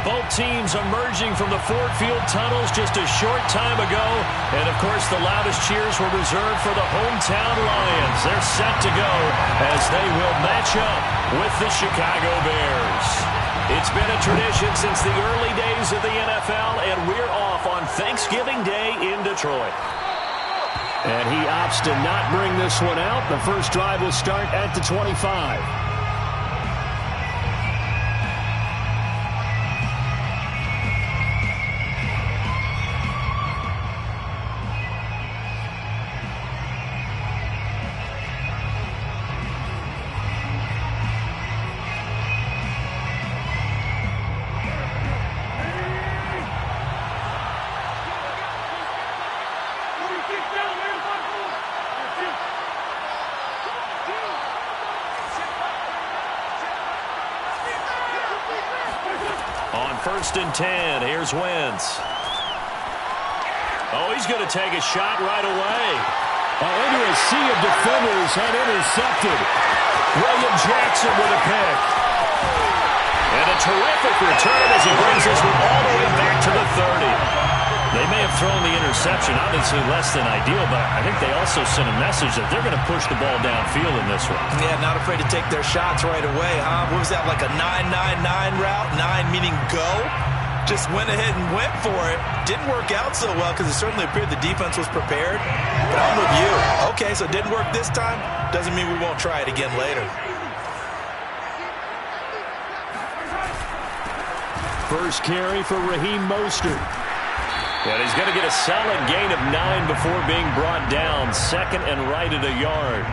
Both teams emerging from the Ford Field tunnels just a short time ago. And, of course, the loudest cheers were reserved for the hometown Lions. They're set to go as they will match up with the Chicago Bears. It's been a tradition since the early days of the NFL, and we're off on Thanksgiving Day in Detroit. And he opts to not bring this one out. The first drive will start at the 25. First and 10. Here's Wentz. Oh, he's going to take a shot right away. Into a sea of defenders and intercepted. William Jackson with a pick. And a terrific return as he brings this one all the way back to the 30. They may have thrown the interception, obviously less than ideal, but I think they also sent a message that they're going to push the ball downfield in this one. Yeah, not afraid to take their shots right away, huh? What was that, like a 9-9-9 route? 9 meaning go? Just went ahead and went for it. Didn't work out so well because it certainly appeared the defense was prepared. But I'm with you. Okay, so it didn't work this time. Doesn't mean we won't try it again later. First carry for Raheem Mostert. And he's going to get a solid gain of 9 before being brought down. Second and right at a yard.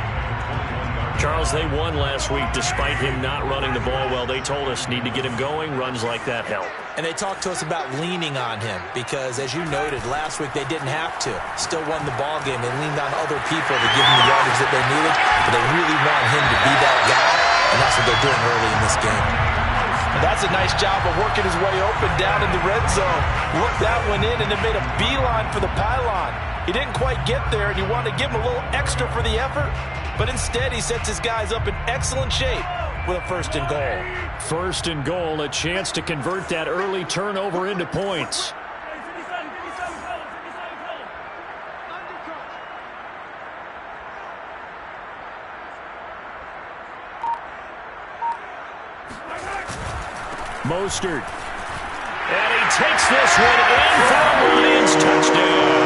Charles, they won last week despite him not running the ball well. They told us need to get him going. Runs like that help. And they talked to us about leaning on him because, as you noted, last week they didn't have to. Still won the ball game. They leaned on other people to give them the yardage that they needed. But they really want him to be that guy, and that's what they're doing early in this game. And that's a nice job of working his way open down in the red zone. Looked that one in and then made a beeline for the pylon. He didn't quite get there, and you want to give him a little extra for the effort. But instead, he sets his guys up in excellent shape with a first and goal. First and goal, a chance to convert that early turnover into points. Mostert. And he takes this one in for a Lions touchdown.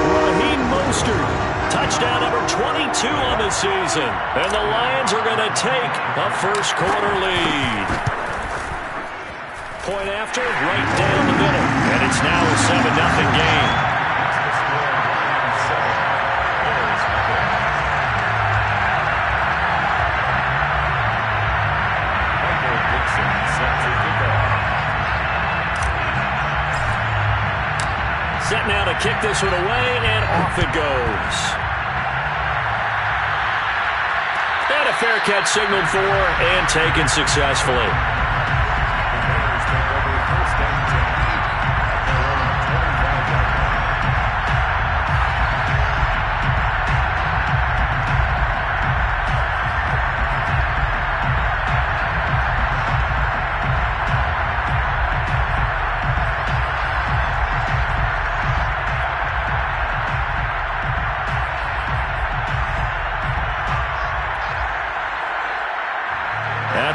Raheem Mostert. Touchdown number 22 on the season. And the Lions are going to take a first quarter lead. Point after, right down the middle. And it's now a 7-0 game. Set now to kick this one away, and off it goes. And a fair catch signaled for and taken successfully.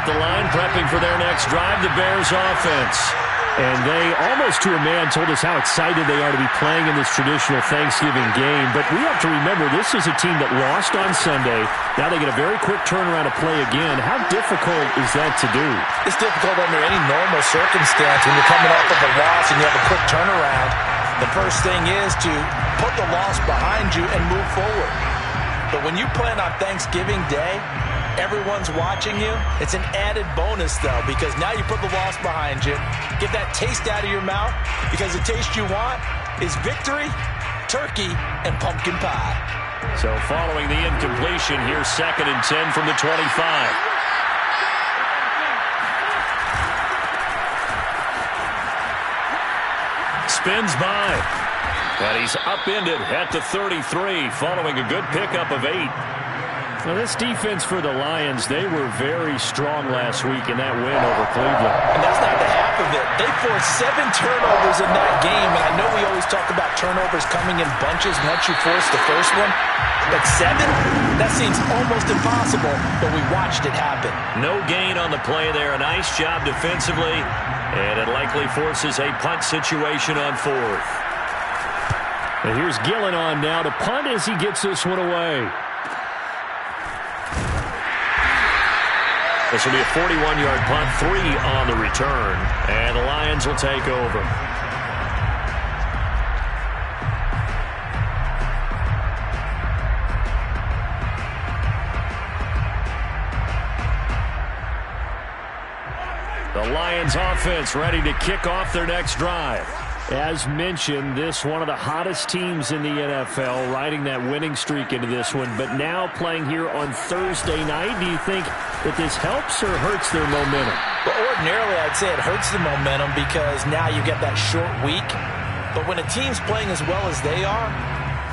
The line prepping for their next drive, the Bears offense. And they, almost to a man, told us how excited they are to be playing in this traditional Thanksgiving game. But we have to remember, this is a team that lost on Sunday. Now they get a very quick turnaround to play again. How difficult is that to do? It's difficult under any normal circumstance when you're coming off of a loss and you have a quick turnaround. The first thing is to put the loss behind you and move forward. But when you play on Thanksgiving Day, everyone's watching you. It's an added bonus, though, because now you put the loss behind you. Get that taste out of your mouth, because the taste you want is victory, turkey, and pumpkin pie. So following the incompletion, here's 2nd and 10 from the 25. Spins by. And he's upended at the 33 following a good pickup of 8. Now, this defense for the Lions, they were very strong last week in that win over Cleveland. And that's not the half top of it, they forced 7 turnovers in that game, and I know we always talk about turnovers coming in bunches once you force the first one, but 7? That seems almost impossible, but we watched it happen. No gain on the play there. A nice job defensively, and it likely forces a punt situation on 4th. And here's Gillen on now to punt as he gets this one away. This will be a 41-yard punt, 3 on the return, and the Lions will take over. The Lions offense ready to kick off their next drive. As mentioned, this one of the hottest teams in the NFL, riding that winning streak into this one, but now playing here on Thursday night. Do you think that this helps or hurts their momentum? Well, ordinarily, I'd say it hurts the momentum because now you get that short week. But when a team's playing as well as they are,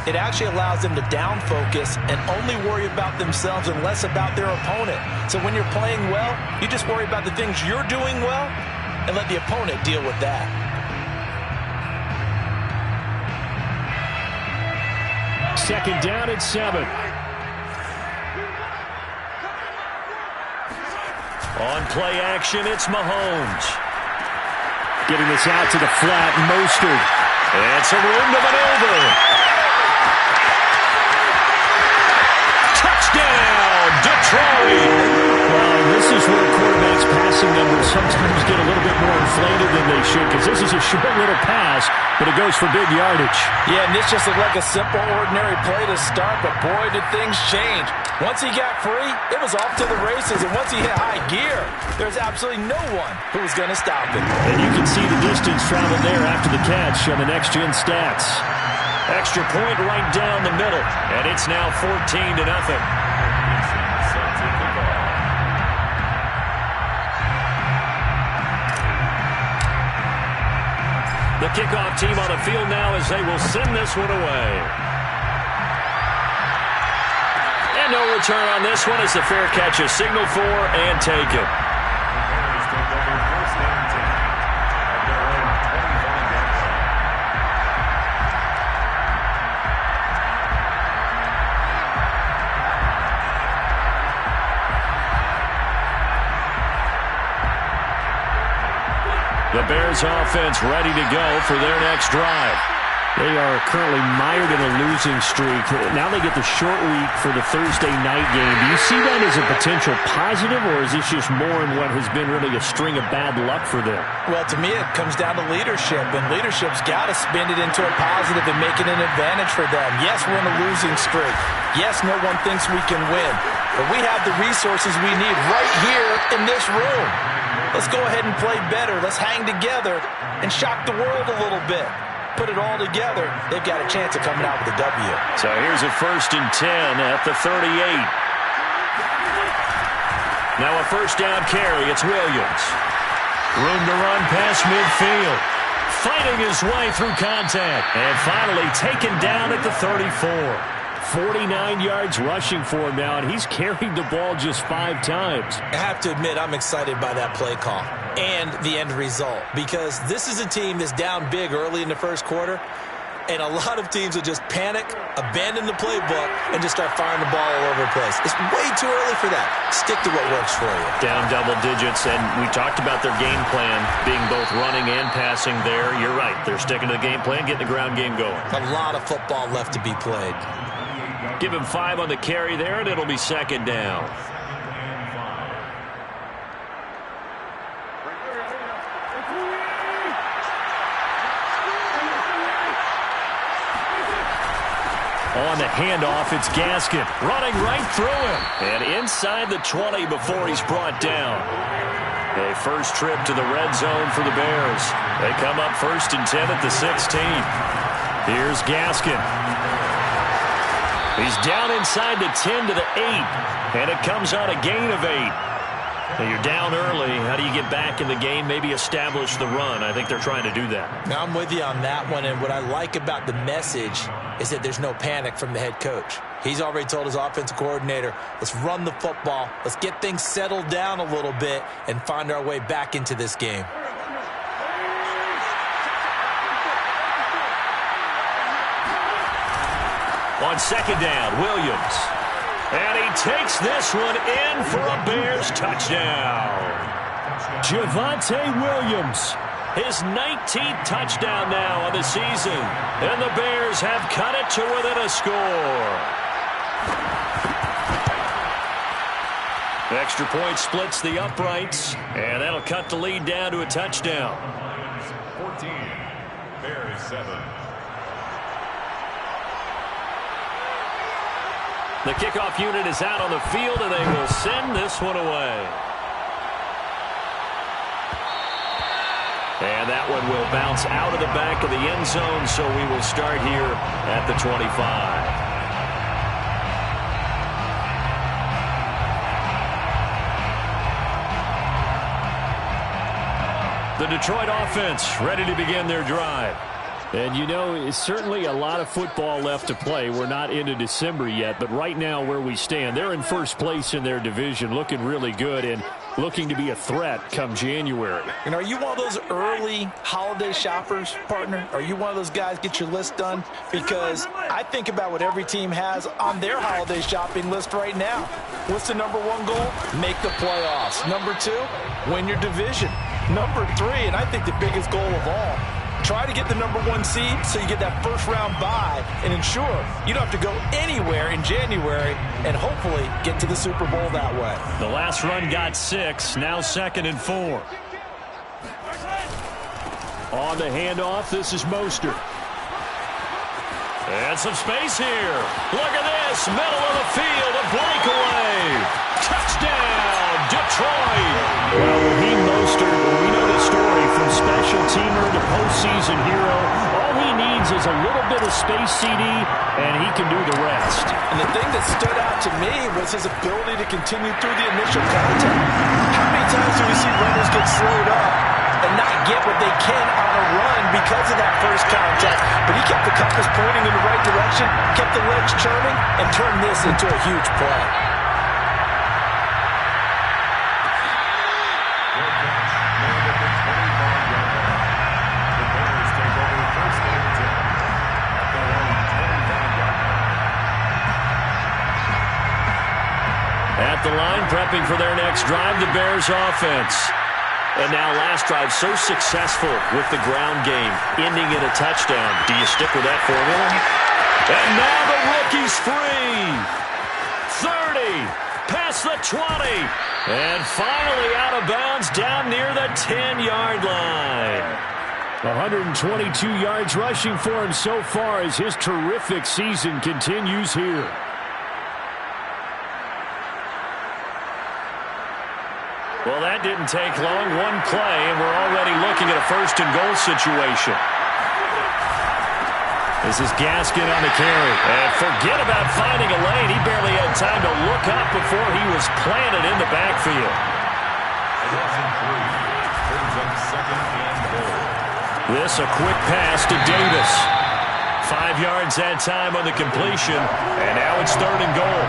it actually allows them to down focus and only worry about themselves and less about their opponent. So when you're playing well, you just worry about the things you're doing well and let the opponent deal with that. Second down at 7. On play action, it's Mahomes. Getting this out to the flat, Mostert. And some room to maneuver. Touchdown, Detroit! Well, this is where quarterbacks' passing numbers sometimes get a little bit more inflated than they should, because this is a short little pass, but it goes for big yardage. Yeah, and this just looked like a simple, ordinary play to start, but boy, did things change. Once he got free, it was off to the races, and once he hit high gear, there's absolutely no one who was going to stop him. And you can see the distance traveled there after the catch on the next-gen stats. Extra point right down the middle, and it's now 14-0. The kickoff team on the field now as they will send this one away. And no return on this one as the fair catch is signaled for and taken. The Bears offense ready to go for their next drive. They are currently mired in a losing streak. Now they get the short week for the Thursday night game. Do you see that as a potential positive, or is this just more in what has been really a string of bad luck for them? Well, to me, it comes down to leadership, and leadership's got to spin it into a positive and make it an advantage for them. Yes, we're in a losing streak. Yes, no one thinks we can win, but we have the resources we need right here in this room. Let's go ahead and play better. Let's hang together and shock the world a little bit. Put it all together, they've got a chance of coming out with a W. So here's a 1st and 10 at the 38. Now a first down carry. It's Williams. Room to run past midfield. Fighting his way through contact. And finally taken down at the 34. 49 yards rushing for him now, and he's carried the ball just 5 times. I have to admit, I'm excited by that play call and the end result, because this is a team that's down big early in the first quarter, and a lot of teams will just panic, abandon the playbook, and just start firing the ball all over the place. It's way too early for that. Stick to what works for you. Down double digits, and we talked about their game plan being both running and passing there. You're right. They're sticking to the game plan, getting the ground game going. A lot of football left to be played. Give him 5 on the carry there, and it'll be 2nd down. On the handoff, it's Gaskin running right through him. And inside the 20 before he's brought down. A first trip to the red zone for the Bears. They come up 1st and 10 at the 16. Here's Gaskin. He's down inside the 10 to the 8. And it comes on a gain of 8. Now you're down early. How do you get back in the game? Maybe establish the run. I think they're trying to do that. Now, I'm with you on that one, and what I like about the message is that there's no panic from the head coach. He's already told his offensive coordinator, let's run the football, let's get things settled down a little bit and find our way back into this game. On second down, Williams. And he takes this one in for a Bears touchdown. Javonte Williams. His 19th touchdown now on the season. And the Bears have cut it to within a score. Extra point splits the uprights. And that'll cut the lead down to a touchdown. 14, Bears 7. The kickoff unit is out on the field, and they will send this one away. And that one will bounce out of the back of the end zone, so we will start here at the 25. The Detroit offense ready to begin their drive. And, you know, it's certainly a lot of football left to play. We're not into December yet, but right now where we stand, they're in first place in their division, looking really good and looking to be a threat come January. And are you one of those early holiday shoppers, partner? Are you one of those guys get your list done? Because I think about what every team has on their holiday shopping list right now. What's the number one goal? Make the playoffs. Number two, win your division. Number three, and I think the biggest goal of all, try to get the number one seed so you get that first round bye and ensure you don't have to go anywhere in January and hopefully get to the Super Bowl that way. The last run got 6, now 2nd and 4. On the handoff, this is Mostert. And some space here. Look at this, middle of the field, a breakaway. Touchdown, Detroit. Well, Raheem Mostert, we know the story from special teamer to postseason hero. All he needs is a little bit of space, CD, and he can do the rest. And the thing that stood out to me was his ability to continue through the initial contact. How many times do we see runners get slowed up and not get what they can on a run because of that first contact? But he kept the compass pointing in the right direction, kept the legs churning, and turned this into a huge play. At the line, prepping for their next drive, the Bears offense. And now last drive so successful with the ground game, ending in a touchdown. Do you stick with that formula? And now the rookie's free. 30, past the 20. And finally out of bounds down near the 10-yard line. 122 yards rushing for him so far as his terrific season continues here. Well, that didn't take long. One play, and we're already looking at a first-and-goal situation. This is Gaskin on the carry. And forget about finding a lane. He barely had time to look up before he was planted in the backfield. This a quick pass to Davis. 5 yards that time on the completion, and now it's 3rd and goal.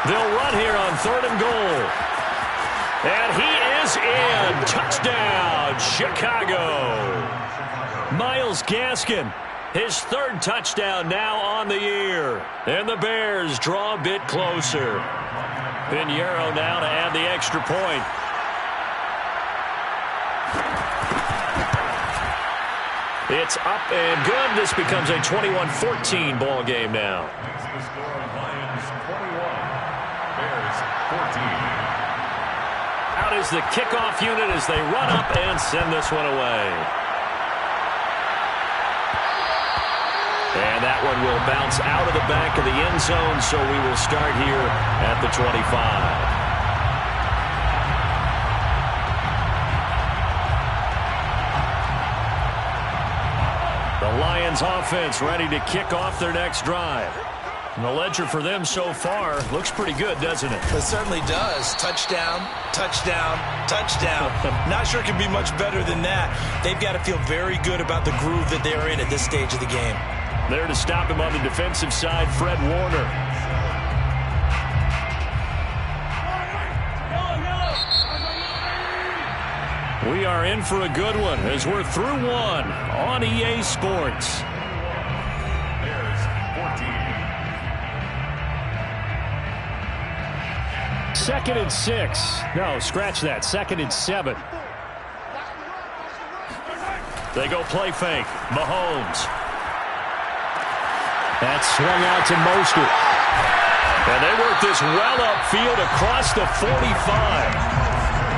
They'll run here on 3rd and goal. And he is in. Touchdown, Chicago. Miles Gaskin, his 3rd touchdown now on the year. And the Bears draw a bit closer. Pinheiro now to add the extra point. It's up and good. This becomes a 21-14 ball game now. Out is the kickoff unit as they run up and send this one away. And that one will bounce out of the back of the end zone, so we will start here at the 25. The Lions offense ready to kick off their next drive. And the ledger for them so far looks pretty good, doesn't it? It certainly does. Touchdown, touchdown, touchdown. Not sure it can be much better than that. They've got to feel very good about the groove that they're in at this stage of the game. There to stop him on the defensive side, Fred Warner. We are in for a good one as we're through one on EA Sports. Bears 14. 2nd and 6. No, scratch that. 2nd and 7. They go play fake. Mahomes. That's swung out to Mostert. And they work this well upfield across the 45.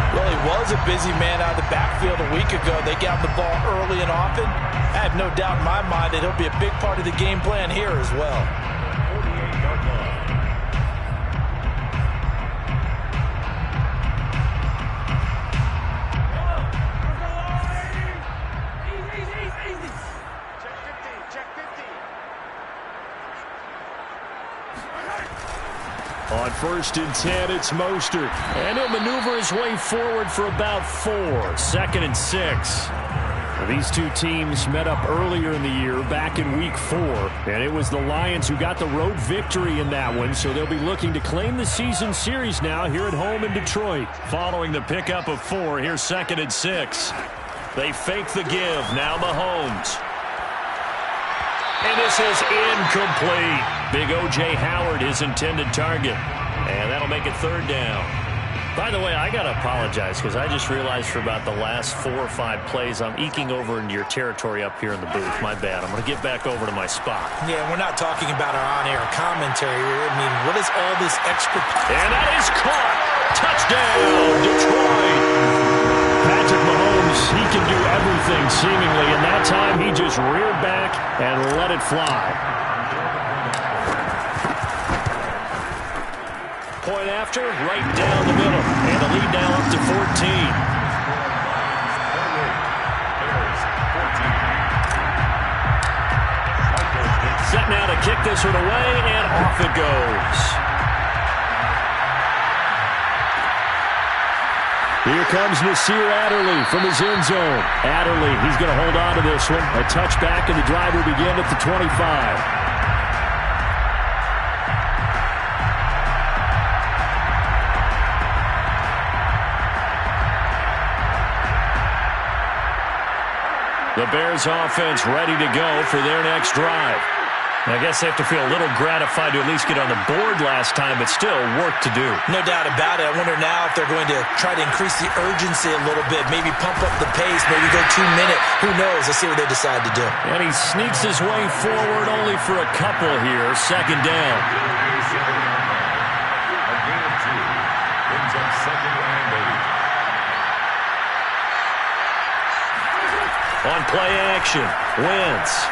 Well, he was a busy man out of the backfield a week ago. They got the ball early and often. I have no doubt in my mind that he'll be a big part of the game plan here as well. 48-yard line. On 1st and 10, it's Mostert. And he'll maneuver his way forward for about 4. 2nd and 6. These two teams met up earlier in the year, back in Week 4. And it was the Lions who got the road victory in that one, so they'll be looking to claim the season series now here at home in Detroit. Following the pickup of 4, here's 2nd and 6. They fake the give. Now Mahomes. And this is incomplete. Big O.J. Howard, his intended target. And that'll make it 3rd down. By the way, I got to apologize because I just realized for about the last 4 or 5 plays, I'm eking over into your territory up here in the booth. My bad. I'm going to get back over to my spot. Yeah, we're not talking about our on-air commentary. I mean, what is all this extra... And that is caught. Touchdown, Detroit. Patrick Mahomes, he can do everything seemingly, and that time he just reared back and let it fly. Point after, right down the middle. And the lead now up to 14. Set now to kick this one away, and off it goes. Here comes Nasir Adderley from his end zone. Adderley, he's going to hold on to this one. A touchback, and the drive will begin at the 25. The Bears offense ready to go for their next drive. I guess they have to feel a little gratified to at least get on the board last time, but still work to do. No doubt about it. I wonder now if they're going to try to increase the urgency a little bit, maybe pump up the pace, maybe go 2-minute. Who knows? Let's see what they decide to do. And he sneaks his way forward only for a couple here. 2nd down. A gain of 2. Brings up 2nd and 8. On play action, Wentz.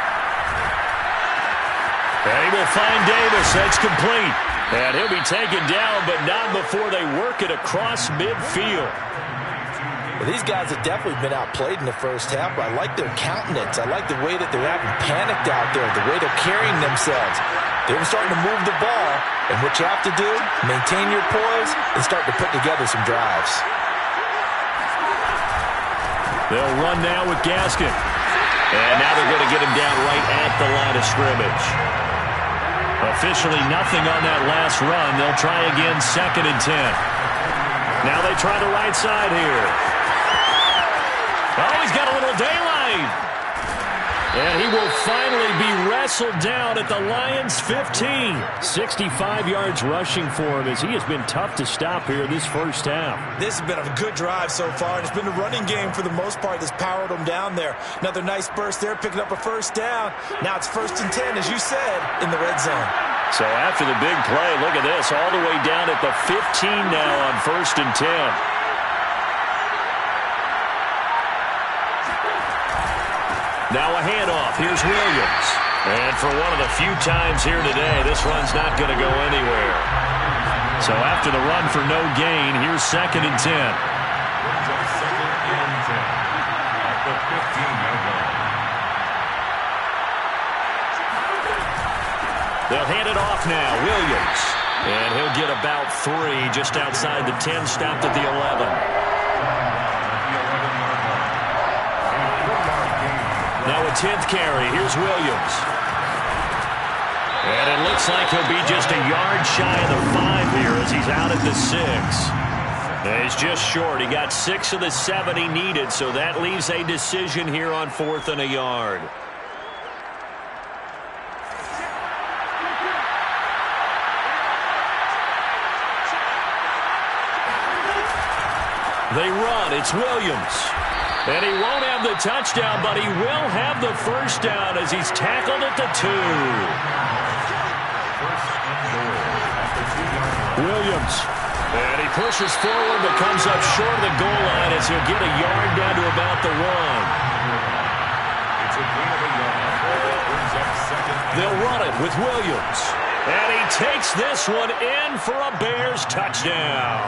And he will find Davis. That's complete. And he'll be taken down, but not before they work it across midfield. Well, these guys have definitely been outplayed in the first half, but I like their countenance. I like the way that they're having panicked out there, the way they're carrying themselves. They're starting to move the ball, and what you have to do, maintain your poise and start to put together some drives. They'll run now with Gaskin. And now they're going to get him down right at the line of scrimmage. Officially nothing on that last run. They'll try again 2nd and 10. Now they try the right side here. Oh, he's got a little daylight. And he will finally be wrestled down at the Lions' 15. 65 yards rushing for him as he has been tough to stop here this first half. This has been a good drive so far. It's been a running game for the most part that's powered them down there. Another nice burst there, picking up a 1st down. Now it's 1st and 10, as you said, in the red zone. So after the big play, look at this, all the way down at the 15 now on 1st and 10. Now a handoff. Here's Williams. And for one of the few times here today, this run's not going to go anywhere. So after the run for no gain, here's 2nd and 10. Brings up 2nd and 10. At the 15-yard line. They'll hand it off now. Williams. And he'll get about 3 just outside the 10, stopped at the 11. Now a 10th carry. Here's Williams. And it looks like he'll be just a yard shy of the 5 here as he's out at the 6. He's just short. He got 6 of the 7 he needed, so that leaves a decision here on 4th and a yard. They run. It's Williams. And he won't have the touchdown, but he will have the first down as he's tackled at the 2. Williams. And he pushes forward but comes up short of the goal line as he'll get a yard down to about the 1. It's a gain of a yard. That brings up second. They'll run it with Williams. And he takes this one in for a Bears touchdown.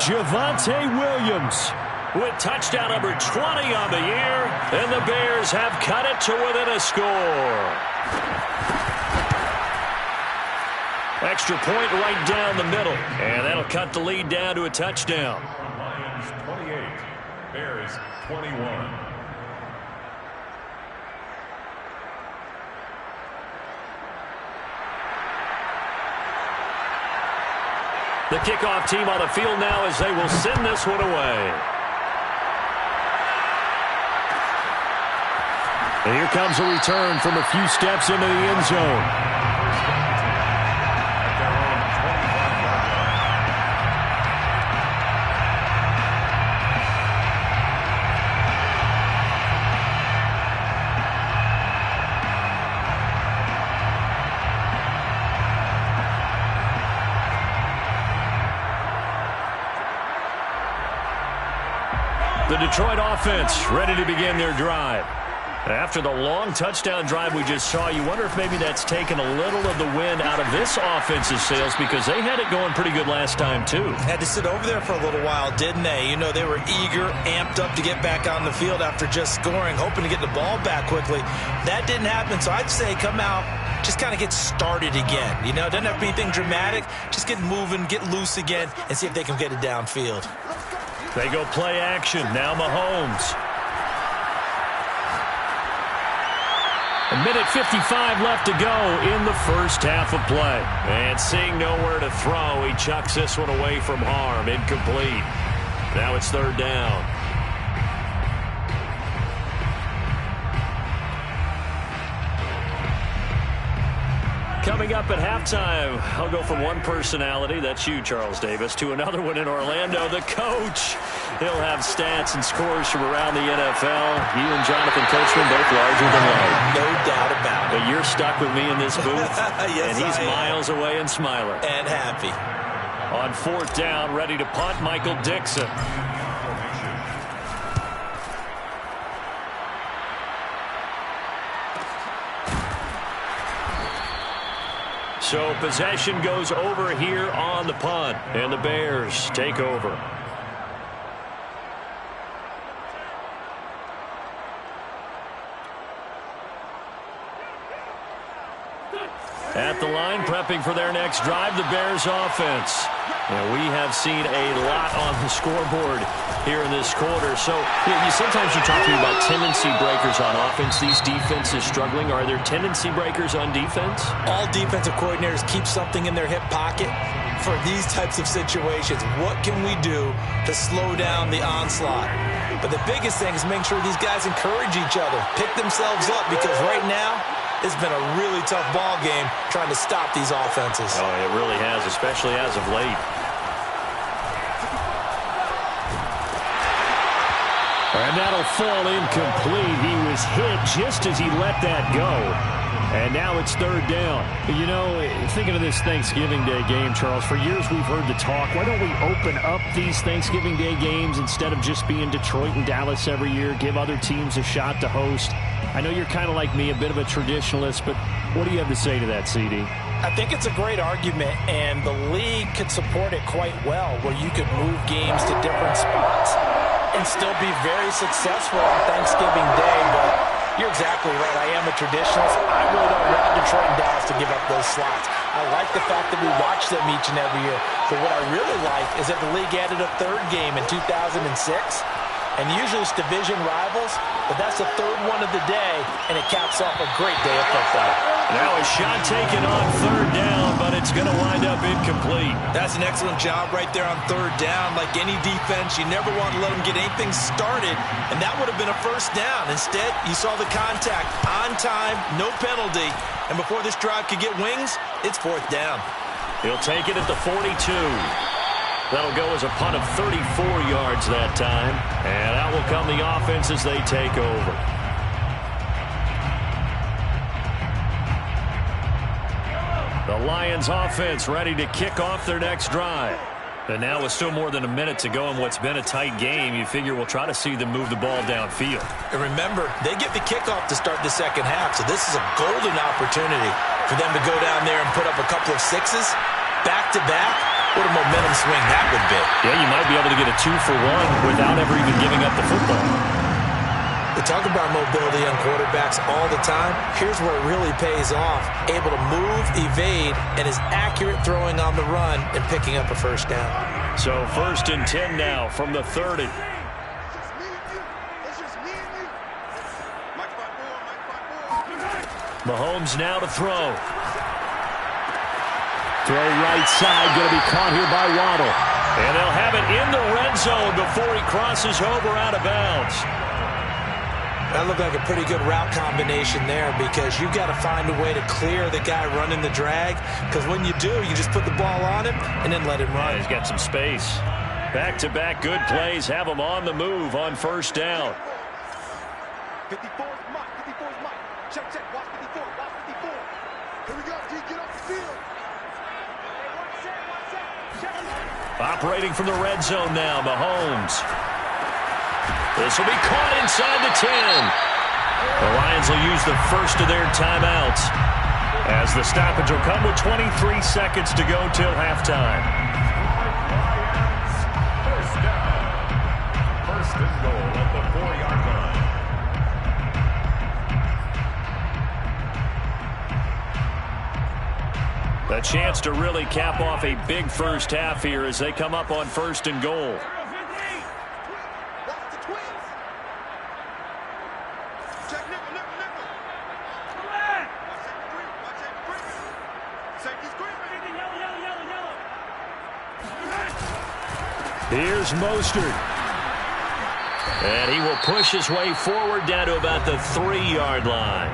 Javonte Williams with touchdown number 20 on the year, and the Bears have cut it to within a score. Extra point right down the middle, and that'll cut the lead down to a touchdown. Lions 28, Bears 21. The kickoff team on the field now as they will send this one away. And here comes a return from a few steps into the end zone. The Detroit offense ready to begin their drive. After the long touchdown drive we just saw, you wonder if maybe that's taken a little of the wind out of this offense's sails because they had it going pretty good last time too. Had to sit over there for a little while, didn't they? You know, they were eager, amped up to get back on the field after just scoring, hoping to get the ball back quickly. That didn't happen, so I'd say come out, just kind of get started again. You know, it doesn't have to be anything dramatic. Just get moving, get loose again, and see if they can get it downfield. They go play action. Now Mahomes. A minute 55 left to go in the first half of play. And seeing nowhere to throw, he chucks this one away from harm. Incomplete. Now it's 3rd down. Coming up at halftime, I'll go from one personality, that's you, Charles Davis, to another one in Orlando, the coach. He'll have stats and scores from around the NFL. You and Jonathan Coachman both larger than life. No doubt about it. But you're stuck with me in this booth, yes, and he's I am. miles away and smiling. And happy. On 4th down, ready to punt, Michael Dixon. So possession goes over here on the punt, and the Bears take over. At the line, prepping for their next drive, the Bears offense. And we have seen a lot on the scoreboard here in this quarter. So sometimes you talk to me about tendency breakers on offense. These defenses struggling. Are there tendency breakers on defense? All defensive coordinators keep something in their hip pocket for these types of situations. What can we do to slow down the onslaught? But the biggest thing is making sure these guys encourage each other, pick themselves up, because right now it's been a really tough ball game trying to stop these offenses. Oh, it really has, especially as of late. And that'll fall incomplete. He was hit just as he let that go. And now it's 3rd down. You know, thinking of this Thanksgiving Day game, Charles, for years we've heard the talk, why don't we open up these Thanksgiving Day games instead of just being Detroit and Dallas every year, give other teams a shot to host? I know you're kind of like me, a bit of a traditionalist, but what do you have to say to that, CD? I think it's a great argument, and the league could support it quite well, where you could move games to different spots and still be very successful on Thanksgiving Day. But you're exactly right. I am a traditionalist. I really don't want Detroit and Dallas to give up those slots. I like the fact that we watch them each and every year. But what I really like is that the league added a 3rd game in 2006. And usually it's division rivals, but that's the 3rd one of the day, and it caps off a great day of football. Now a shot taken on 3rd down, but it's going to wind up incomplete. That's an excellent job right there on third down. Like any defense, you never want to let them get anything started, and that would have been a first down. Instead, you saw the contact on time, no penalty, and before this drive could get wings, it's fourth down. He'll take it at the 42. That'll go as a punt of 34 yards that time, and out will come the offense as they take over. The Lions offense ready to kick off their next drive. And now with still more than a minute to go in what's been a tight game, you figure we'll try to see them move the ball downfield. And remember, they get the kickoff to start the second half, so this is a golden opportunity for them to go down there and put up a couple of sixes back-to-back. What a momentum swing that would be. Yeah, you might be able to get a 2-for-1 without ever even giving up the football. We talk about mobility on quarterbacks all the time. Here's where it really pays off. Able to move, evade, and is accurate throwing on the run and picking up a first down. So 1st and 10 now from the 30. Mahomes now to throw. Throw right side, going to be caught here by Waddle. And they'll have it in the red zone before he crosses over out of bounds. That looked like a pretty good route combination there because you've got to find a way to clear the guy running the drag, because when you do, you just put the ball on him and then let him run. Yeah, he's got some space. Back-to-back good plays have him on the move on first down. 54 is Mike. 54 is Mike. Check, check. Watch 54. Watch 54. Here we go. G, get off the field. Operating from the red zone now, Mahomes. This will be caught inside the 10. The Lions will use the first of their timeouts as the stoppage will come with 23 seconds to go till halftime. First down. First and goal at the 4-yard line. A chance to really cap off a big first half here as they come up on 1st and goal. Here's Mostert. And he will push his way forward down to about the 3-yard line.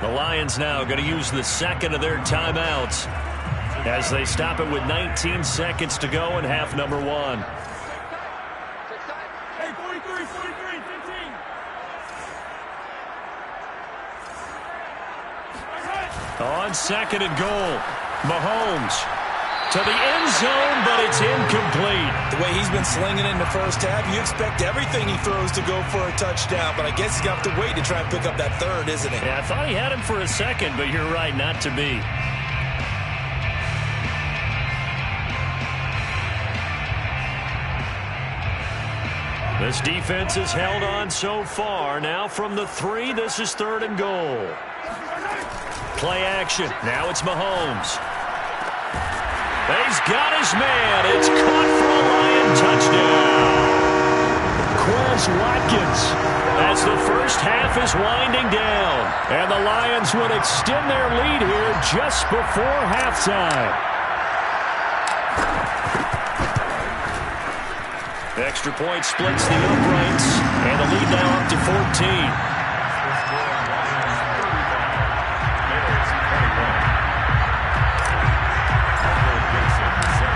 The Lions now going to use the second of their timeouts as they stop it with 19 seconds to go in half number 1. Hey, 43, 15. On 2nd and goal, Mahomes to the end zone, but it's incomplete. The way he's been slinging in the first half, you expect everything he throws to go for a touchdown, but I guess he's got to wait to try and pick up that third, isn't he? Yeah, I thought he had him for a second, but you're right, not to be. This defense has held on so far. Now from the 3, this is 3rd and goal. Play action. Now it's Mahomes. He's got his man. It's caught for a Lion touchdown. Quez Watkins as the first half is winding down. And the Lions would extend their lead here just before halftime. Extra point splits the uprights, and the lead now up to 14.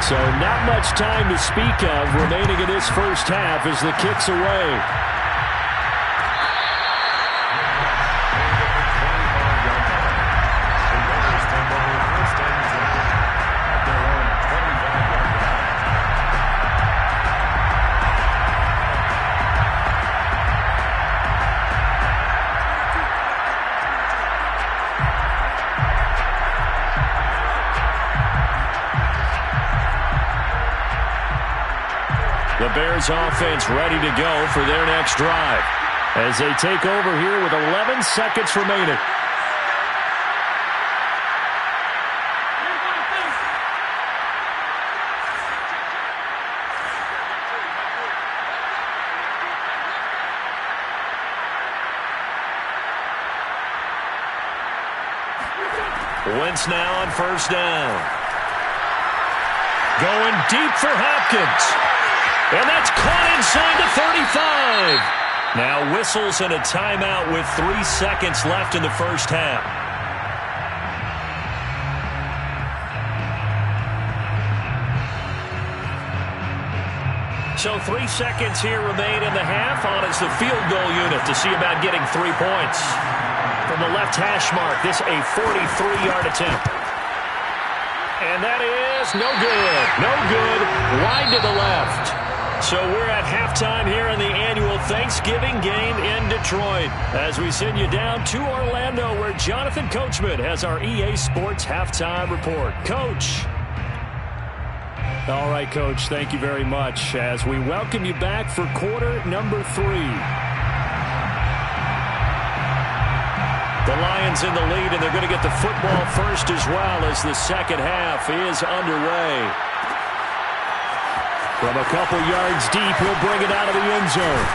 So not much time to speak of remaining in this first half as the kick's away. The Bears offense ready to go for their next drive as they take over here with 11 seconds remaining. Wentz now on first down. Going deep for Hopkins. And that's caught inside the 35. Now whistles and a timeout with 3 seconds left in the first half. So 3 seconds here remain in the half. On is the field goal unit to see about getting 3 points. From the left hash mark, this a 43-yard attempt. And that is no good. No good. Wide to the left. So we're at halftime here in the annual Thanksgiving game in Detroit as we send you down to Orlando where Jonathan Coachman has our EA Sports halftime report. Coach. All right, Coach, thank you very much as we welcome you back for quarter number 3. The Lions in the lead, and they're going to get the football first as well as the second half is underway. From a couple yards deep, he'll bring it out of the end zone.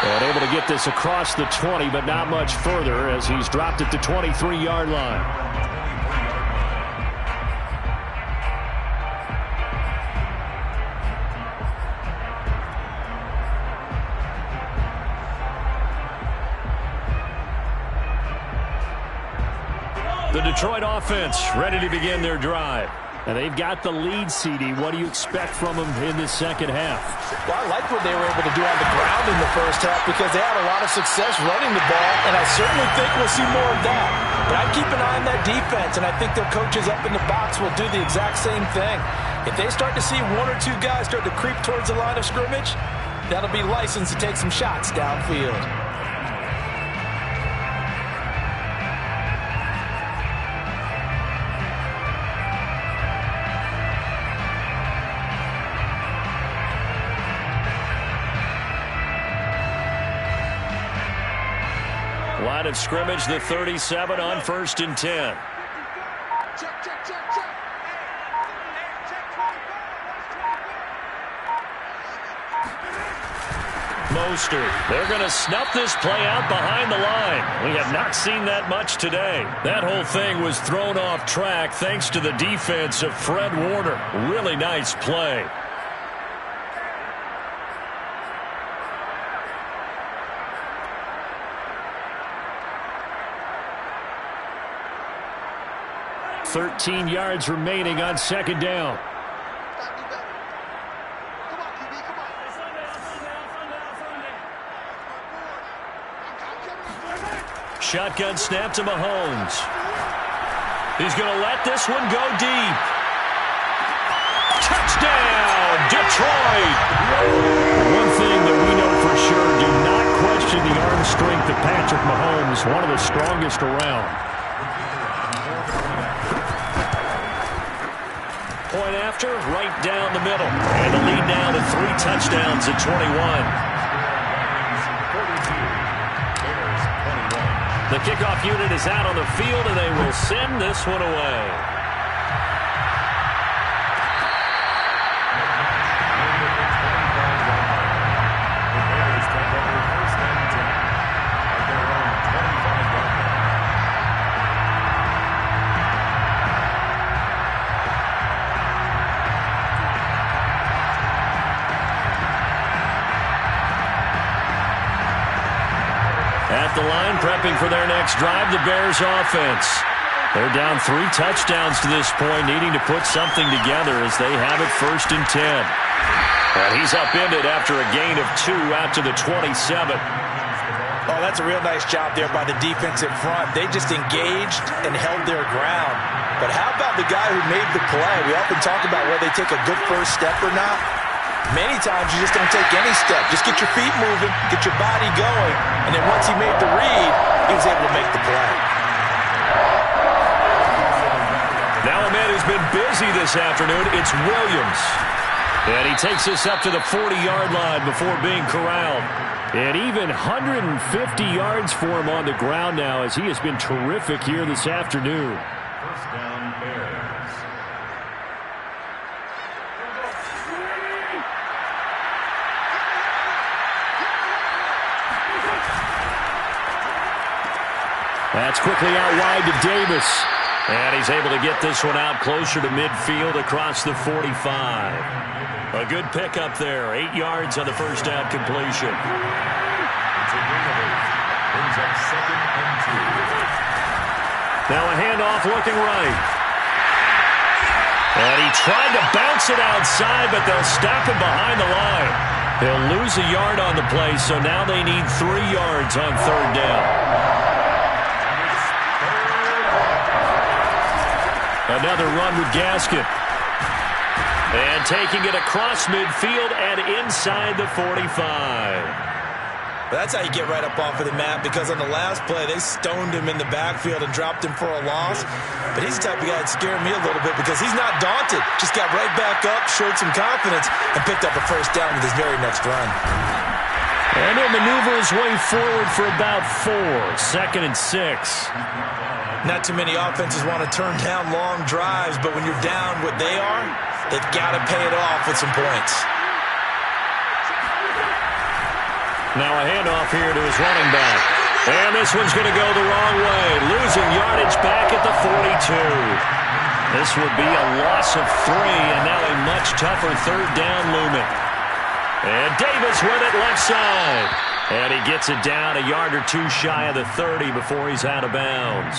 And able to get this across the 20, but not much further as he's dropped at the 23-yard line. The Detroit offense ready to begin their drive. And they've got the lead, CD. What do you expect from them in this second half? Well, I like what they were able to do on the ground in the first half because they had a lot of success running the ball, and I certainly think we'll see more of that. But I'd keep an eye on that defense, and I think their coaches up in the box will do the exact same thing. If they start to see 1 or 2 guys start to creep towards the line of scrimmage, that'll be license to take some shots downfield. Line of scrimmage, the 37 on 1st and 10. Mostert. They're going to snuff this play out behind the line. We have not seen that much today. That whole thing was thrown off track thanks to the defense of Fred Warner. Really nice play. $13 yards remaining on second down. Shotgun snap to Mahomes. He's going to let this one go deep. Touchdown, Detroit! One thing that we know for sure, do not question the arm strength of Patrick Mahomes, one of the strongest around. Point after, right down the middle. And the lead now to 3 touchdowns at 21. The kickoff unit is out on the field, and they will send this one away. At the line, prepping for their next drive, the Bears offense. They're down 3 touchdowns to this point, needing to put something together as they have it 1st and 10. And he's upended after a gain of 2 out to the 27. Oh, that's a real nice job there by the defense in front. They just engaged and held their ground. But how about the guy who made the play? We often talk about whether they take a good first step or not. Many times you just don't take any step. Just get your feet moving, get your body going, and then once he made the read, he was able to make the play. Now a man who's been busy this afternoon, it's Williams. And he takes us up to the 40-yard line before being corralled. And even 150 yards for him on the ground now as he has been terrific here this afternoon. First down, Bears. That's quickly out wide to Davis. And he's able to get this one out closer to midfield across the 45. A good pickup there. 8 yards on the first down completion. Brings up 2nd and 2. Now a handoff looking right. And he tried to bounce it outside, but they'll stop him behind the line. He'll lose a yard on the play, so now they need 3 yards on 3rd down. Another run with Gaskin. And taking it across midfield and inside the 45. That's how you get right up off of the map, because on the last play, they stoned him in the backfield and dropped him for a loss. But he's the type of guy that scared me a little bit because he's not daunted. Just got right back up, showed some confidence, and picked up a first down with his very next run. And he'll maneuver his way forward for about 4. 2nd and 6. Not too many offenses want to turn down long drives, but when you're down what they are, they've got to pay it off with some points. Now a handoff here to his running back. And this one's going to go the wrong way. Losing yardage back at the 42. This would be a loss of 3, and now a much tougher 3rd down looming. And Davis with it left side. And he gets it down a yard or 2 shy of the 30 before he's out of bounds.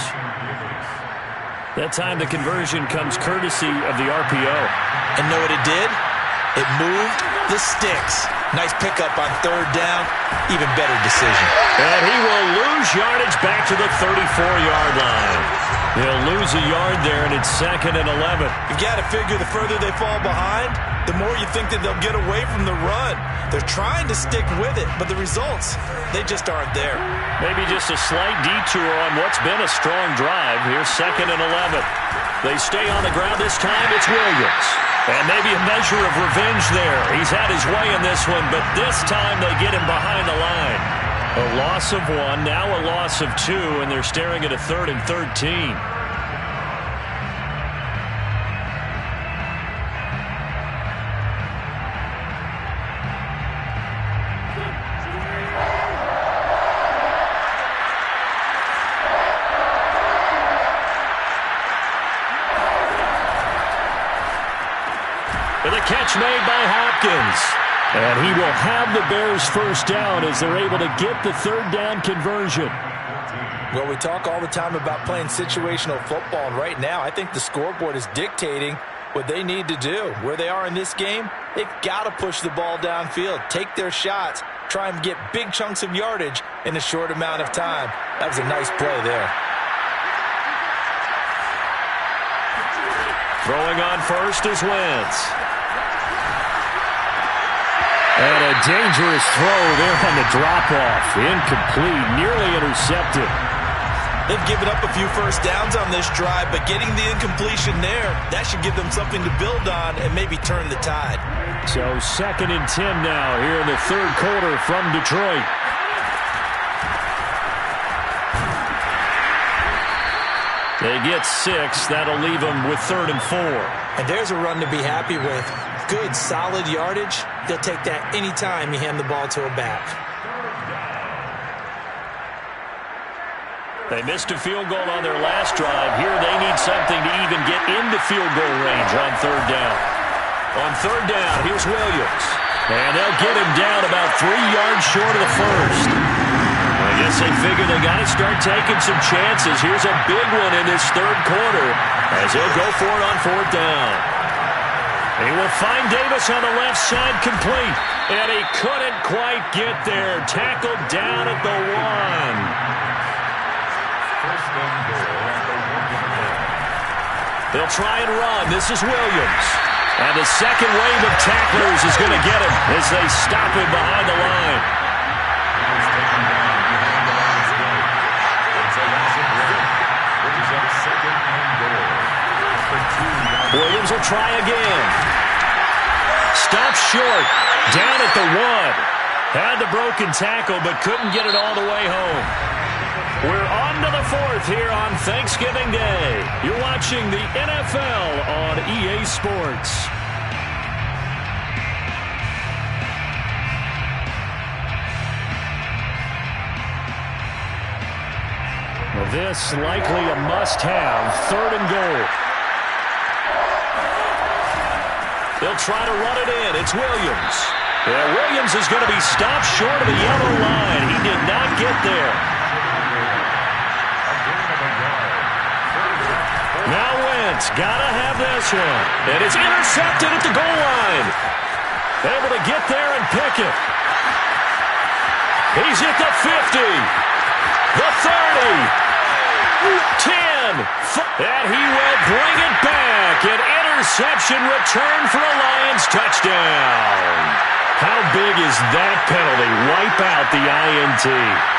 That time the conversion comes courtesy of the RPO. And know what it did? It moved the sticks. Nice pickup on 3rd down. Even better decision. And he will lose yardage back to the 34-yard line. He'll lose a yard there, and it's 2nd and 11. You've got to figure the further they fall behind, the more you think that they'll get away from the run. They're trying to stick with it, but the results, they just aren't there. Maybe just a slight detour on what's been a strong drive. Here's 2nd and 11. They stay on the ground this time. It's Williams. And maybe a measure of revenge there. He's had his way in this one, but this time they get him behind the line. A loss of 1, now a loss of 2, and they're staring at a 3rd and 13. The catch made by Hopkins. And he will have the Bears first down as they're able to get the 3rd down conversion. Well, we talk all the time about playing situational football, and right now I think the scoreboard is dictating what they need to do. Where they are in this game, they've got to push the ball downfield, take their shots, try and get big chunks of yardage in a short amount of time. That was a nice play there. Throwing on first is Wentz. And a dangerous throw there on the drop-off. Incomplete, nearly intercepted. They've given up a few first downs on this drive, but getting the incompletion there, that should give them something to build on and maybe turn the tide. So 2nd and 10 now here in the 3rd quarter from Detroit. They get 6. That'll leave them with 3rd and 4. And there's a run to be happy with. Good, solid yardage. They'll take that anytime you hand the ball to a back. They missed a field goal on their last drive. Here they need something to even get into field goal range on 3rd down. On 3rd down, here's Williams. And they'll get him down about 3 yards short of the first. I guess they figure they got to start taking some chances. Here's a big one in this 3rd quarter as they'll go for it on 4th down. He will find Davis on the left side, complete. And he couldn't quite get there. Tackled down at the 1. They'll try and run. This is Williams. And the second wave of tacklers is going to get him as they stop him behind the line. Williams will try again. Stopped short. Down at the 1. Had the broken tackle, but couldn't get it all the way home. We're on to the 4th here on Thanksgiving Day. You're watching the NFL on EA Sports. This likely a must-have. 3rd and goal. They'll try to run it in. It's Williams. Yeah, Williams is going to be stopped short of the yellow line. He did not get there. Now Wentz, gotta have this one. And it's intercepted at the goal line. Able to get there and pick it. He's at the 50. The 30. 10. And he will bring it back. An interception return for a Lions touchdown. How big is that penalty? Wipe out the INT.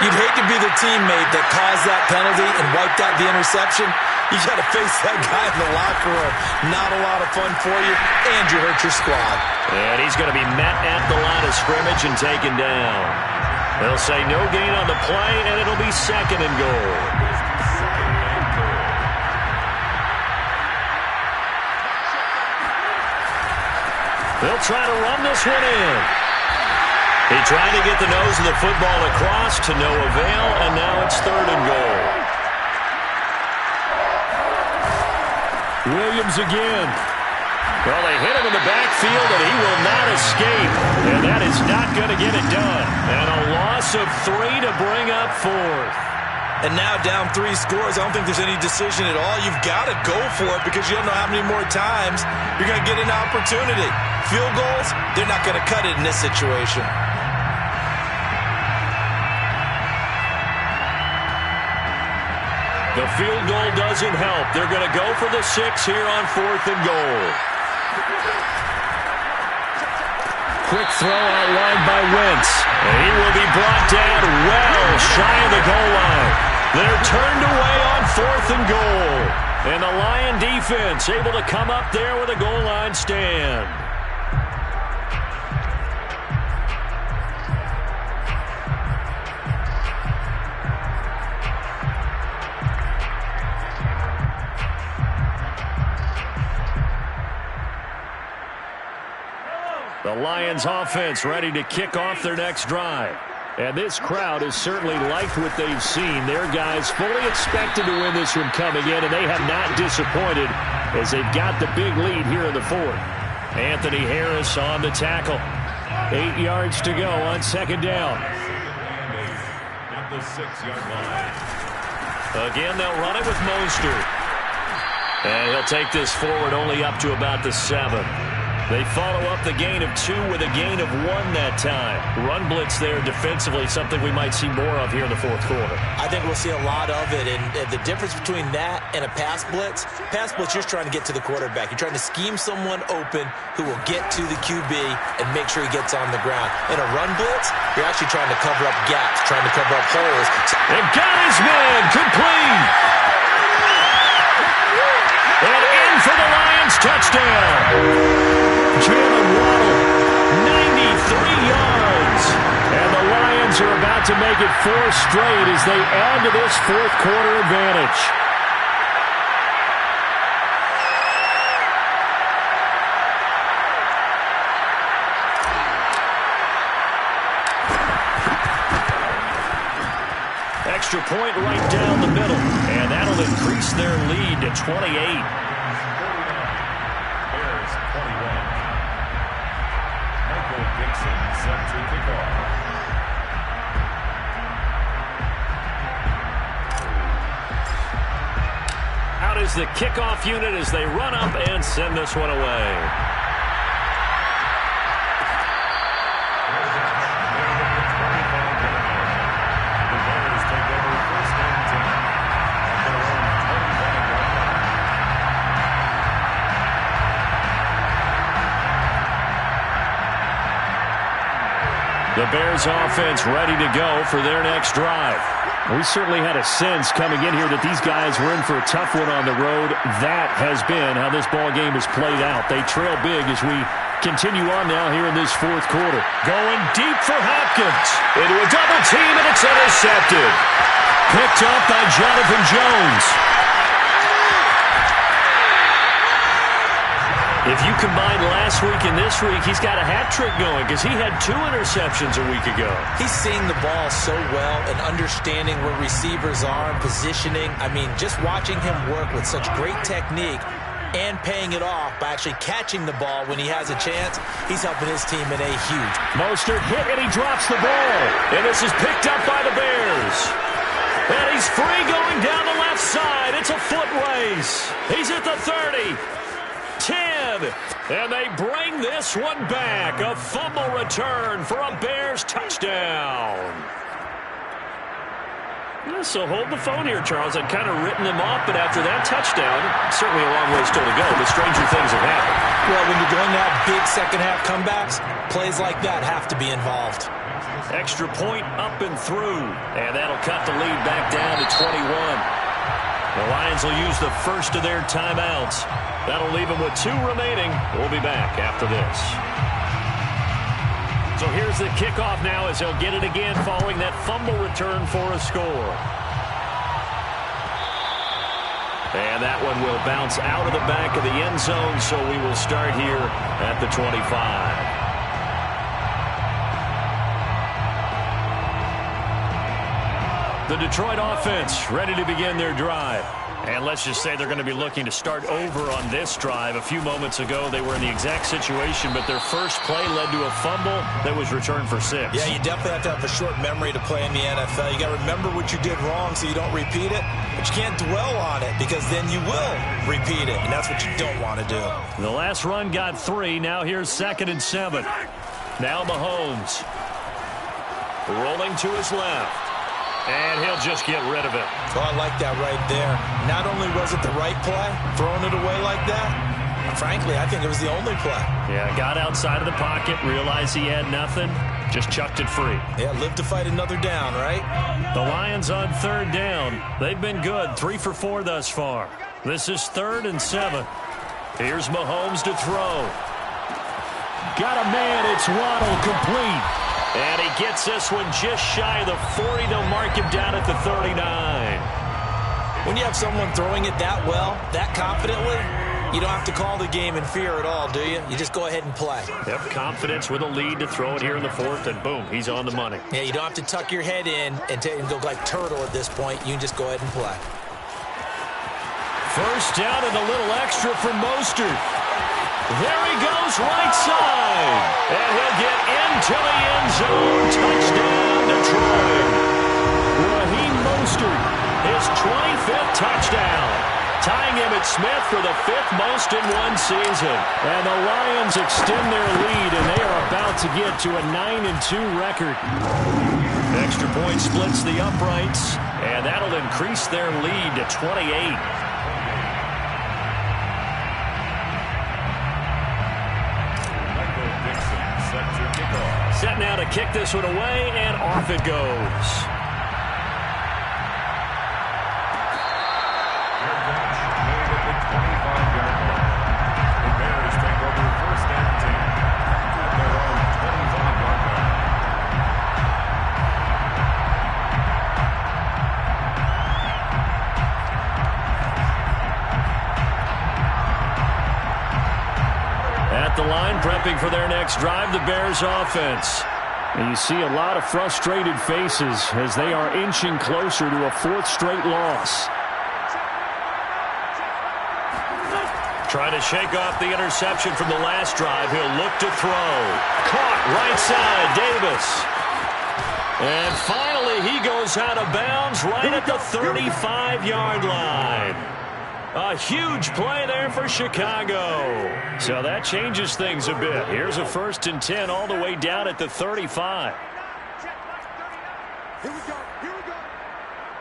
You'd hate to be the teammate that caused that penalty and wiped out the interception. You got to face that guy in the locker room. Not a lot of fun for you, and you hurt your squad. And he's going to be met at the line of scrimmage and taken down. They'll say no gain on the play, and it'll be 2nd and goal. They'll try to run this one in. He tried to get the nose of the football across to no avail, and now it's 3rd and goal. Williams again. Well, they hit him in the backfield, and he will not escape. And that is not going to get it done. And a loss of 3 to bring up 4th. And now down 3 scores. I don't think there's any decision at all. You've got to go for it because you don't know how many more times you're going to get an opportunity. Field goals, they're not going to cut it in this situation. The field goal doesn't help. They're going to go for the 6 here on 4th and goal. Quick throw outlined by Wentz. And he will be brought down well shy of the goal line. They're turned away on 4th and goal. And the Lion defense able to come up there with a goal line stand. The Lions offense ready to kick off their next drive. And this crowd has certainly liked what they've seen. Their guys fully expected to win this one coming in, and they have not disappointed as they've got the big lead here in the 4th. Anthony Harris on the tackle. 8 yards to go on 2nd down. At the 6-yard line. Again, they'll run it with Mostert. And he'll take this forward only up to about the 7. They follow up the gain of 2 with a gain of 1 that time. Run blitz there defensively, something we might see more of here in the 4th quarter. I think we'll see a lot of it, and the difference between that and a pass blitz, you're trying to get to the quarterback. You're trying to scheme someone open who will get to the QB and make sure he gets on the ground. In a run blitz, you're actually trying to cover up gaps, trying to cover up holes. And got his man complete. And in for the Lions touchdown. Jaylen Waddle, 93 yards. And the Lions are about to make it 4 straight as they add to this 4th quarter advantage. Extra point right down the middle. And that'll increase their lead to 28. Set to kick off. Out is the kickoff unit as they run up and send this one away. The Bears take over 1st and 10. At their own 25-yard line. The Bears offense ready to go for their next drive. We certainly had a sense coming in here that these guys were in for a tough one on the road. That has been how this ball game has played out. They trail big as we continue on now here in this 4th quarter. Going deep for Hopkins. Into a double team, and it's intercepted. Picked up by Jonathan Jones. If you combine last week and this week, he's got a hat trick going because he had 2 interceptions a week ago. He's seeing the ball so well and understanding where receivers are and positioning. I mean, just watching him work with such great technique and paying it off by actually catching the ball when he has a chance, he's helping his team in a huge. Mostert hit and he drops the ball. And this is picked up by the Bears. And he's free going down the left side. It's a foot race. He's at the 30. 10, and they bring this one back. A fumble return for a Bears touchdown. Yeah, so hold the phone here, Charles. I'd kind of written them off, but after that touchdown, certainly a long way still to go, but stranger things have happened. Well, when you're going to have big second-half comebacks, plays like that have to be involved. Extra point up and through, and that'll cut the lead back down to 21. The Lions will use the first of their timeouts. That'll leave them with 2 remaining. We'll be back after this. So here's the kickoff now as they'll get it again following that fumble return for a score. And that one will bounce out of the back of the end zone, so we will start here at the 25. The Detroit offense ready to begin their drive. And let's just say they're going to be looking to start over on this drive. A few moments ago, they were in the exact situation, but their first play led to a fumble that was returned for 6. Yeah, you definitely have to have a short memory to play in the NFL. You got to remember what you did wrong so you don't repeat it, but you can't dwell on it because then you will repeat it, and that's what you don't want to do. The last run got 3. Now here's 2nd and 7. Now Mahomes rolling to his left. And he'll just get rid of it. Oh, I like that right there. Not only was it the right play, throwing it away like that, frankly, I think it was the only play. Yeah, got outside of the pocket, realized he had nothing, just chucked it free. Yeah, live to fight another down, right? The Lions on 3rd down. They've been good, 3 for 4 thus far. This is 3rd and 7. Here's Mahomes to throw. Got a man, it's Waddle, complete. And he gets this one just shy of the 40. They'll mark him down at the 39. When you have someone throwing it that well, that confidently, you don't have to call the game in fear at all, do you? You just go ahead and play. Yep, confidence with a lead to throw it here in the 4th, and boom, he's on the money. Yeah, you don't have to tuck your head in and go like turtle at this point. You can just go ahead and play. First down and a little extra from Mostert. There he goes, right side. And he'll get into the end zone. Touchdown, Detroit. Raheem Mostert, his 25th touchdown. Tying Emmitt Smith for the 5th most in one season. And the Lions extend their lead, and they are about to get to a 9-2 record. Extra point splits the uprights, and that'll increase their lead to 28. Set now to kick this one away, and off it goes. The Bears take over 1st and 10 at their own 25-yard line. At the line, prepping for their next drive, the Bears offense. And you see a lot of frustrated faces as they are inching closer to a 4th straight loss. Trying to shake off the interception from the last drive. He'll look to throw. Caught right side, Davis. And finally, he goes out of bounds right at the 35-yard line. A huge play there for Chicago. So that changes things a bit. Here's a 1st and 10 all the way down at the 35. Here we go. Here we go.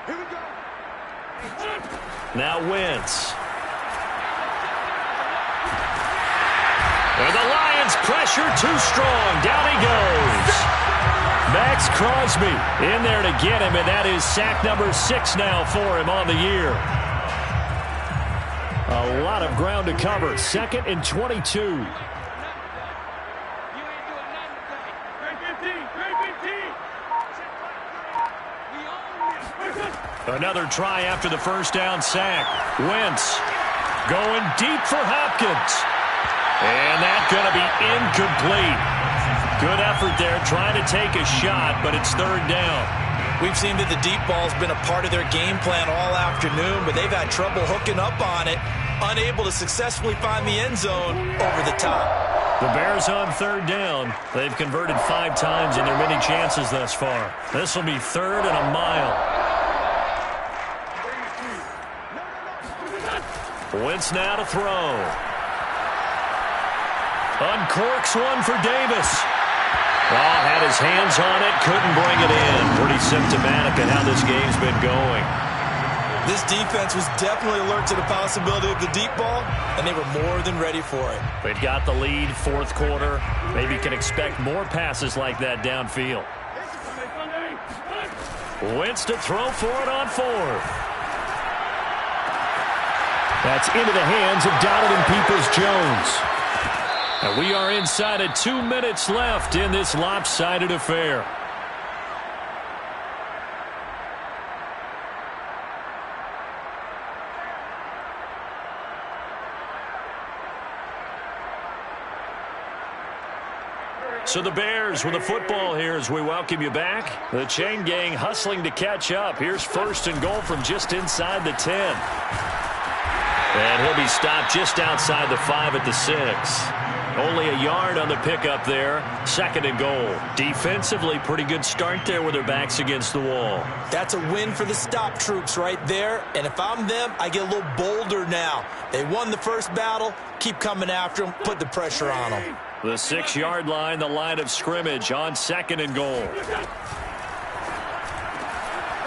Here we go. Now Wentz. And the Lions pressure too strong. Down he goes. Max Crosby in there to get him, and that is sack number 6 now for him on the year. A lot of ground to cover. 2nd and 22. Another try after the first down sack. Wentz going deep for Hopkins. And that's going to be incomplete. Good effort there, trying to take a shot, but it's third down. We've seen that the deep ball's been a part of their game plan all afternoon, but they've had trouble hooking up on it, unable to successfully find the end zone over the top. The Bears on third down. They've converted 5 times in their many chances thus far. This will be third and a mile. Wentz now to throw. Uncorks one for Davis. Oh, had his hands on it, couldn't bring it in. Pretty symptomatic of how this game's been going. This defense was definitely alert to the possibility of the deep ball, and they were more than ready for it. They've got the lead, fourth quarter. Maybe can expect more passes like that downfield. Wentz to throw for it on fourth. That's into the hands of Donovan Peoples-Jones. And we are inside of 2 minutes left in this lopsided affair. So the Bears with the football here as we welcome you back. The chain gang hustling to catch up. Here's first and goal from just inside the 10. And he'll be stopped just outside the 5 at the 6. Only a yard on the pickup there. Second and goal. Defensively, pretty good start there with their backs against the wall. That's a win for the stop troops right there. And if I'm them, I get a little bolder now. They won the first battle. Keep coming after them. Put the pressure on them. The 6-yard line, the line of scrimmage on second and goal.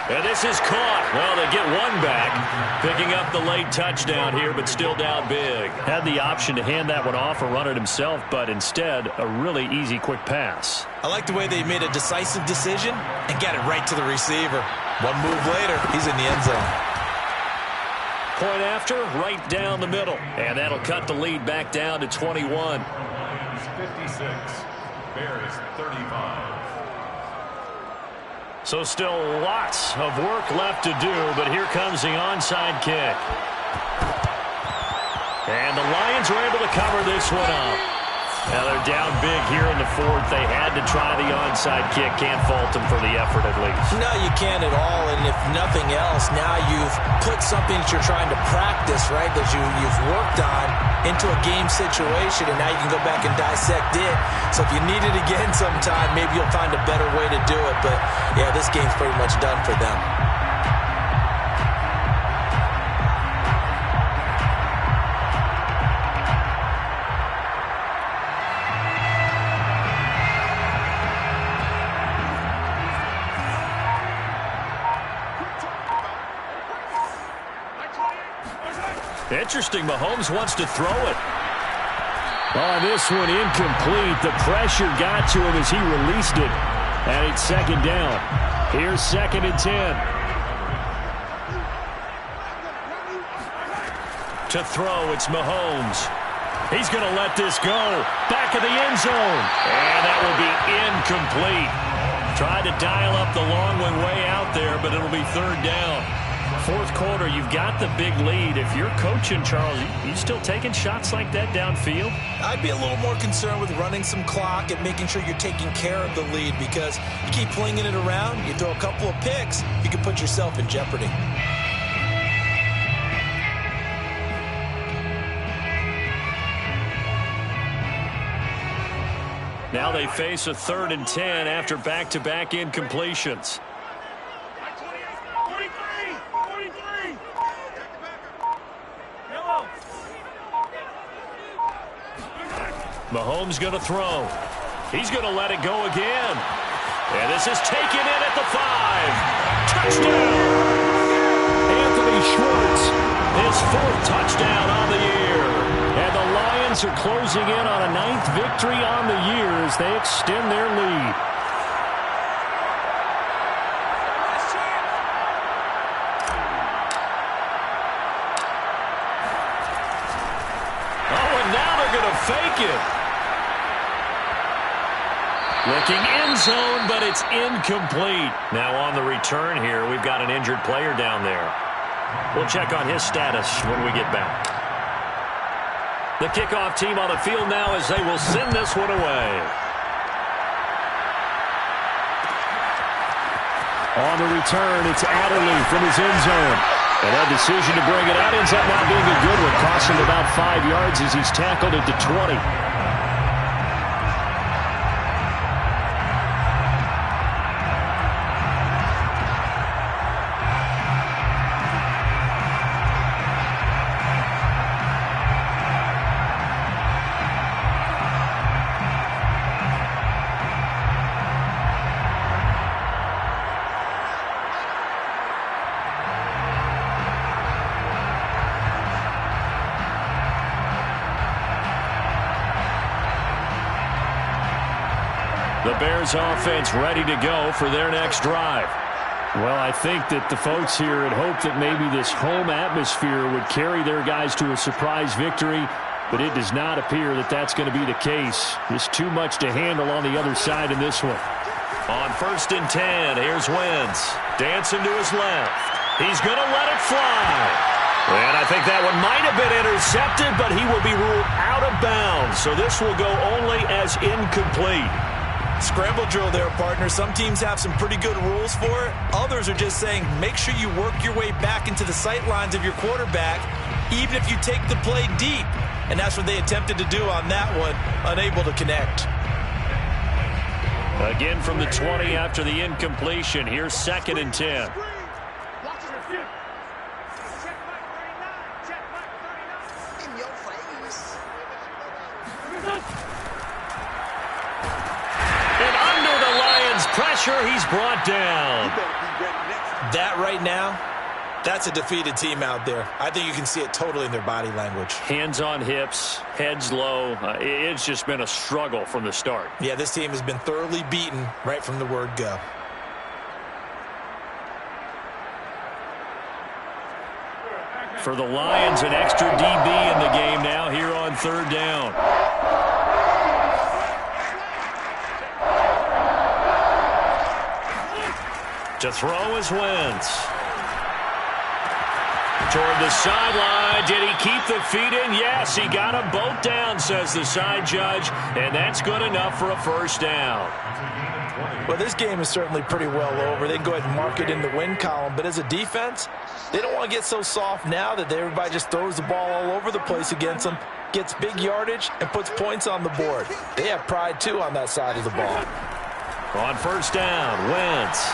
And this is caught. Well, they get one back. Picking up the late touchdown here, but still down big. Had the option to hand that one off or run it himself, but instead, a really easy, quick pass. I like the way they made a decisive decision and got it right to the receiver. One move later, he's in the end zone. Point after, right down the middle. And that'll cut the lead back down to 21. 56. Bears 35. So still lots of work left to do, but here comes the onside kick. And the Lions were able to cover this one up. Now they're down big here in the fourth. They had to try the onside kick. Can't fault them for the effort at least. No, you can't at all. And if nothing else, now you've put something that you're trying to practice, right, that you've worked on into a game situation, and now you can go back and dissect it. So if you need it again sometime, maybe you'll find a better way to do it. But, yeah, this game's pretty much done for them. Interesting. Mahomes wants to throw it. Oh, this one incomplete. The pressure got to him as he released it. And it's second down. Here's second and 10. To throw, it's Mahomes. He's going to let this go. Back of the end zone. And that will be incomplete. Tried to dial up the long one way out there, but it'll be third down. Fourth quarter, you've got the big lead. If you're coaching, Charles, you still taking shots like that downfield? I'd be a little more concerned with running some clock and making sure you're taking care of the lead, because you keep flinging it around, you throw a couple of picks, you can put yourself in jeopardy. Now they face a third and 10 after back-to-back incompletions. Mahomes going to throw. He's going to let it go again. And this is taken in at the 5. Touchdown! Anthony Schwartz. His 4th touchdown on the year. And the Lions are closing in on a 9th victory on the year as they extend their lead. Oh, and now they're going to fake it. Looking end zone, but it's incomplete. Now on the return here, we've got an injured player down there. We'll check on his status when we get back. The kickoff team on the field now as they will send this one away. On the return, it's Adderley from his end zone. And that decision to bring it out ends up not being a good one. Costs him about 5 yards as he's tackled at the 20. The Bears offense ready to go for their next drive. Well, I think that the folks here had hoped that maybe this home atmosphere would carry their guys to a surprise victory, but it does not appear that that's going to be the case. Just too much to handle on the other side in this one. On 1st and 10, here's Wentz. Dancing to his left. He's going to let it fly. And I think that one might have been intercepted, but he will be ruled out of bounds. So this will go only as incomplete. Scramble drill there, partner. Some teams have some pretty good rules for it. Others are just saying make sure you work your way back into the sight lines of your quarterback, even if you take the play deep. And that's what they attempted to do on that one, unable to connect. Again from the 20 after the incompletion. Here's 2nd and 10. Pressure, he's brought down. That right now, that's a defeated team out there. I think you can see it totally in their body language. Hands on hips, heads low. It's just been a struggle from the start. Yeah, this team has been thoroughly beaten right from the word go. For the Lions, an extra DB in the game now here on 3rd down. To throw is Wentz. Toward the sideline. Did he keep the feet in? Yes, he got them both down, says the side judge. And that's good enough for a 1st down. Well, this game is certainly pretty well over. They can go ahead and mark it in the win column. But as a defense, they don't want to get so soft now that everybody just throws the ball all over the place against them, gets big yardage, and puts points on the board. They have pride, too, on that side of the ball. On 1st down, Wentz.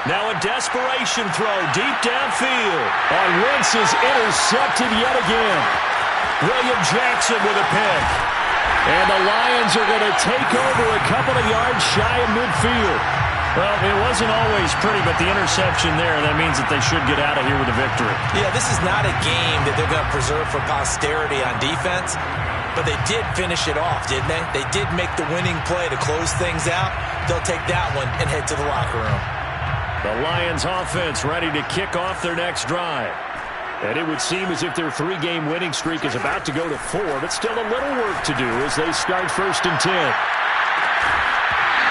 Now a desperation throw deep downfield. Wentz is intercepted yet again. William Jackson with a pick. And the Lions are going to take over a couple of yards shy of midfield. Well, it wasn't always pretty, but the interception there, that means that they should get out of here with a victory. Yeah, this is not a game that they're going to preserve for posterity on defense, but they did finish it off, didn't they? They did make the winning play to close things out. They'll take that one and head to the locker room. The Lions offense ready to kick off their next drive. And it would seem as if their 3-game winning streak is about to go to 4, but still a little work to do as they start 1st and 10.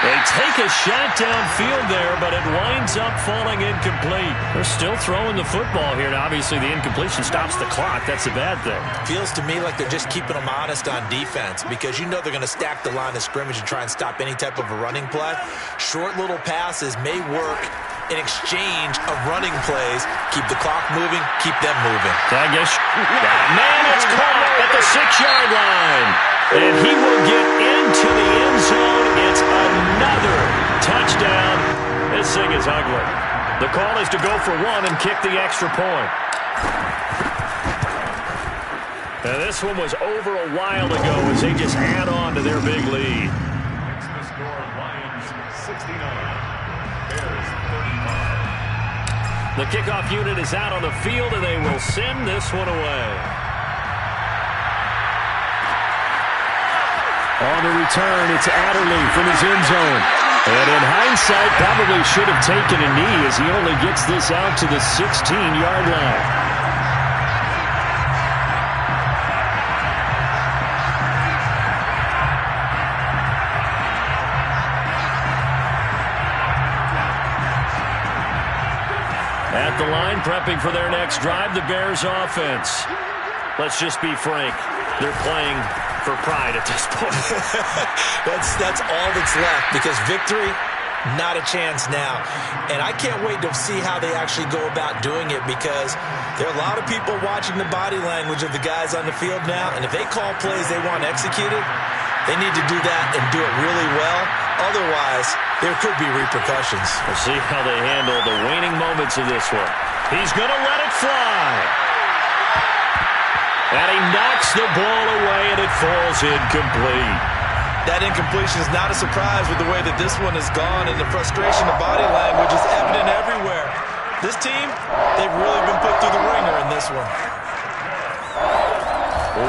They take a shot downfield there, but it winds up falling incomplete. They're still throwing the football here, and obviously the incompletion stops the clock. That's a bad thing. Feels to me like they're just keeping them honest on defense because you know they're going to stack the line of scrimmage and try and stop any type of a running play. Short little passes may work in exchange of running plays. Keep the clock moving, keep them moving. I guess. Man, it's caught at the 6-yard line. And he will get into the end zone. It's another touchdown. This thing is ugly. The call is to go for 1 and kick the extra point. Now this one was over a while ago as they just add on to their big lead. It's the score, Lions 69, Bears 35. The kickoff unit is out on the field, and they will send this one away. On the return, it's Adderley from his end zone. And in hindsight, probably should have taken a knee as he only gets this out to the 16-yard line. At the line, prepping for their next drive, the Bears offense. Let's just be frank. They're playing for pride at this point. That's all that's left, because victory, not a chance now. And I can't wait to see how they actually go about doing it, because there are a lot of people watching the body language of the guys on the field now, and if they call plays they want executed, they need to do that and do it really well. Otherwise, there could be repercussions. We'll see how they handle the waning moments of this one. He's going to let it fly. And he knocks the ball away, and it falls incomplete. That incompletion is not a surprise with the way that this one has gone, and the frustration of body language is evident everywhere. This team, they've really been put through the ringer in this one.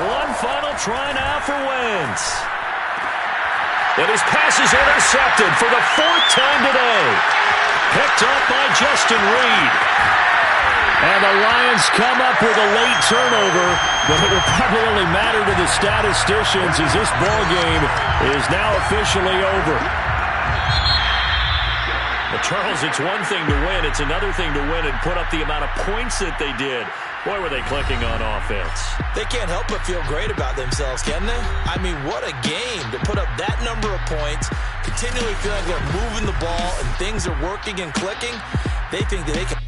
One final try now for Wentz. And his pass is intercepted for the 4th time today. Picked up by Justin Reed. And the Lions come up with a late turnover, but it will probably only matter to the statisticians as this ball game is now officially over. But Charles, it's one thing to win. It's another thing to win and put up the amount of points that they did. Boy, were they clicking on offense. They can't help but feel great about themselves, can they? I mean, what a game to put up that number of points, continually feel like they're moving the ball and things are working and clicking. They think that they can